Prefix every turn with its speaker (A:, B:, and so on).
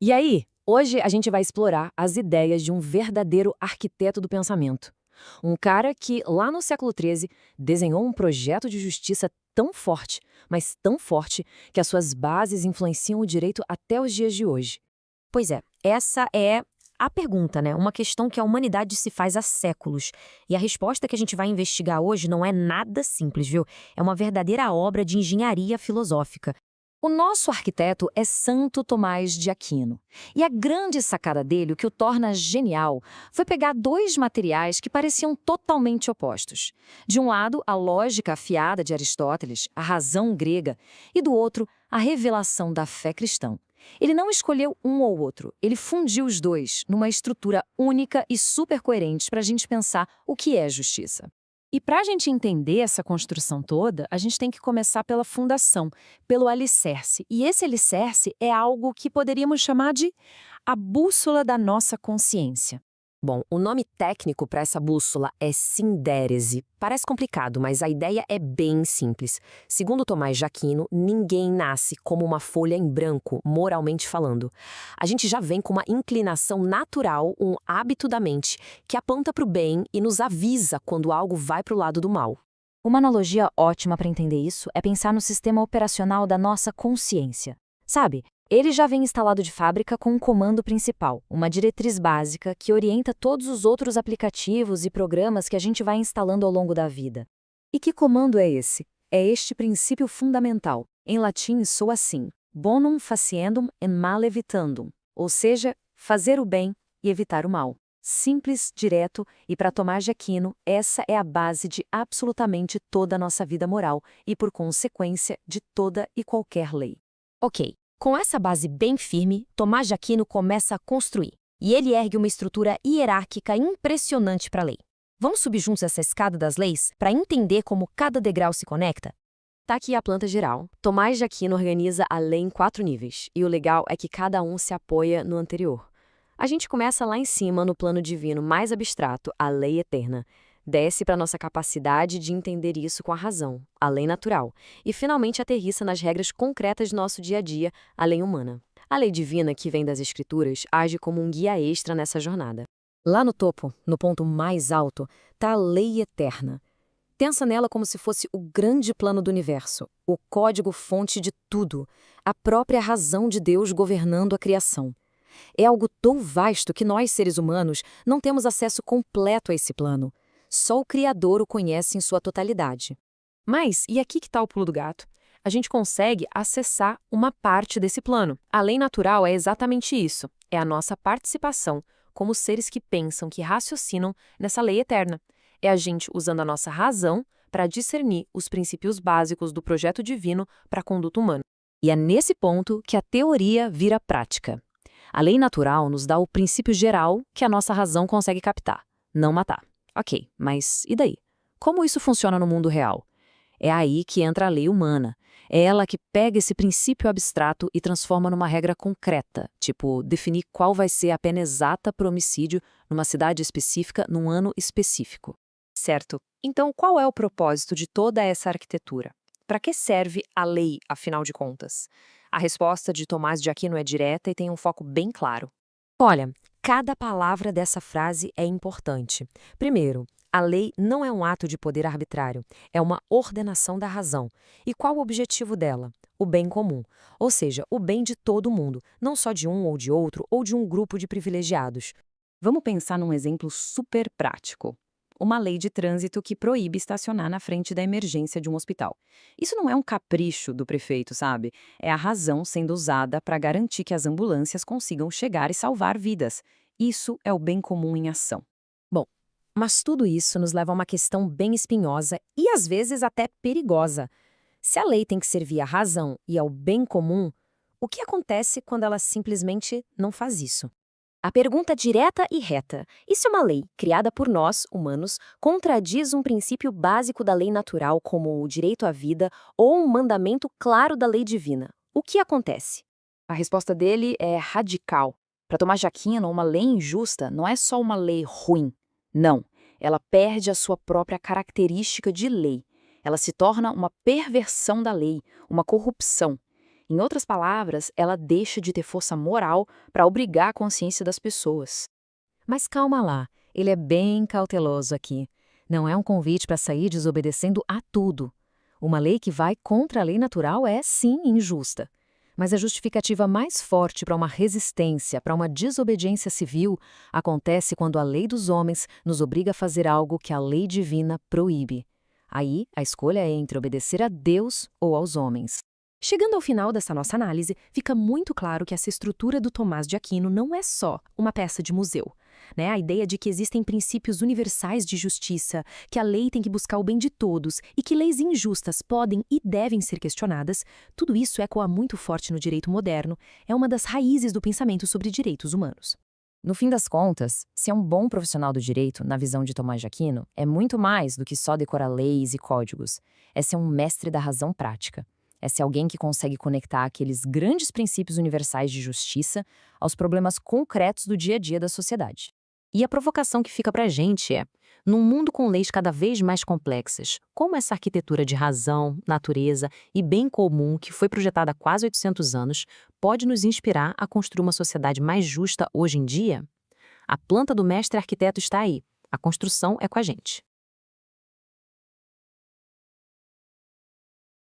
A: E aí, hoje a gente vai explorar as ideias de um verdadeiro arquiteto do pensamento. Um cara que, lá no século XIII, desenhou um projeto de justiça tão forte, mas tão forte, que as suas bases influenciam o direito até os dias de hoje.
B: Pois é, essa é a pergunta, né? Uma questão que a humanidade se faz há séculos. E a resposta que a gente vai investigar hoje não é nada simples, viu? É uma verdadeira obra de engenharia filosófica.
A: O nosso arquiteto é Santo Tomás de Aquino. E a grande sacada dele, o que o torna genial, foi pegar dois materiais que pareciam totalmente opostos. De um lado, a lógica afiada de Aristóteles, a razão grega, e do outro, a revelação da fé cristã. Ele não escolheu um ou outro, ele fundiu os dois numa estrutura única e super coerente para a gente pensar o que é justiça. E para a gente entender essa construção toda, a gente tem que começar pela fundação, pelo alicerce. E esse alicerce é algo que poderíamos chamar de a bússola da nossa consciência.
B: Bom, o nome técnico para essa bússola é sindérese. Parece complicado, mas a ideia é bem simples. Segundo Tomás de Aquino, ninguém nasce como uma folha em branco, moralmente falando. A gente já vem com uma inclinação natural, um hábito da mente, que aponta para o bem e nos avisa quando algo vai para o lado do mal.
C: Uma analogia ótima para entender isso é pensar no sistema operacional da nossa consciência. Sabe? Ele já vem instalado de fábrica com um comando principal, uma diretriz básica que orienta todos os outros aplicativos e programas que a gente vai instalando ao longo da vida. E que comando é esse? É este princípio fundamental. Em latim soa assim: bonum faciendum et male evitandum, ou seja, fazer o bem e evitar o mal. Simples, direto, e para Tomás de Aquino, essa é a base de absolutamente toda a nossa vida moral e, por consequência, de toda e qualquer lei.
B: Ok. Com essa base bem firme, Tomás de Aquino começa a construir. E ele ergue uma estrutura hierárquica impressionante para a lei. Vamos subir juntos essa escada das leis para entender como cada degrau se conecta?
A: Tá aqui a planta geral. Tomás de Aquino organiza a lei em 4 níveis, e o legal é que cada um se apoia no anterior. A gente começa lá em cima, no plano divino mais abstrato, a lei eterna. Desce para nossa capacidade de entender isso com a razão, a lei natural, e finalmente aterrissa nas regras concretas de nosso dia a dia, a lei humana. A lei divina, que vem das Escrituras, age como um guia extra nessa jornada. Lá no topo, no ponto mais alto, está a lei eterna. Pensa nela como se fosse o grande plano do universo, o código-fonte de tudo, a própria razão de Deus governando a criação. É algo tão vasto que nós, seres humanos, não temos acesso completo a esse plano. Só o Criador o conhece em sua totalidade. Mas, e aqui que está o pulo do gato? A gente consegue acessar uma parte desse plano. A lei natural é exatamente isso. É a nossa participação como seres que pensam, que raciocinam nessa lei eterna. É a gente usando a nossa razão para discernir os princípios básicos do projeto divino para a conduta humana. E é nesse ponto que a teoria vira prática. A lei natural nos dá o princípio geral que a nossa razão consegue captar: não matar. Ok, mas e daí? Como isso funciona no mundo real? É aí que entra a lei humana. É ela que pega esse princípio abstrato e transforma numa regra concreta, tipo definir qual vai ser a pena exata por homicídio numa cidade específica, num ano específico. Certo. Então, qual é o propósito de toda essa arquitetura? Para que serve a lei, afinal de contas? A resposta de Tomás de Aquino é direta e tem um foco bem claro.
B: Olha, cada palavra dessa frase é importante. Primeiro, a lei não é um ato de poder arbitrário, é uma ordenação da razão. E qual o objetivo dela? O bem comum, ou seja, o bem de todo mundo, não só de um ou de outro ou de um grupo de privilegiados.
C: Vamos pensar num exemplo super prático. Uma lei de trânsito que proíbe estacionar na frente da emergência de um hospital. Isso não é um capricho do prefeito, sabe? É a razão sendo usada para garantir que as ambulâncias consigam chegar e salvar vidas. Isso é o bem comum em ação.
B: Bom, mas tudo isso nos leva a uma questão bem espinhosa e às vezes até perigosa. Se a lei tem que servir à razão e ao bem comum, o que acontece quando ela simplesmente não faz isso? A pergunta direta e reta: e se uma lei, criada por nós, humanos, contradiz um princípio básico da lei natural, como o direito à vida, ou um mandamento claro da lei divina? O que acontece?
D: A resposta dele é radical. Para Tomás de Aquino, uma lei injusta não é só uma lei ruim. Não, ela perde a sua própria característica de lei. Ela se torna uma perversão da lei, uma corrupção. Em outras palavras, ela deixa de ter força moral para obrigar a consciência das pessoas.
B: Mas calma lá, ele é bem cauteloso aqui. Não é um convite para sair desobedecendo a tudo. Uma lei que vai contra a lei natural é, sim, injusta. Mas a justificativa mais forte para uma resistência, para uma desobediência civil, acontece quando a lei dos homens nos obriga a fazer algo que a lei divina proíbe. Aí, a escolha é entre obedecer a Deus ou aos homens. Chegando ao final dessa nossa análise, fica muito claro que essa estrutura do Tomás de Aquino não é só uma peça de museu. A ideia de que existem princípios universais de justiça, que a lei tem que buscar o bem de todos e que leis injustas podem e devem ser questionadas, tudo isso ecoa muito forte no direito moderno, é uma das raízes do pensamento sobre direitos humanos.
C: No fim das contas, ser um bom profissional do direito, na visão de Tomás de Aquino, é muito mais do que só decorar leis e códigos. É ser um mestre da razão prática. É ser alguém que consegue conectar aqueles grandes princípios universais de justiça aos problemas concretos do dia a dia da sociedade.
B: E a provocação que fica para a gente é, num mundo com leis cada vez mais complexas, como essa arquitetura de razão, natureza e bem comum que foi projetada há quase 800 anos pode nos inspirar a construir uma sociedade mais justa hoje em dia? A planta do mestre arquiteto está aí. A construção é com a gente.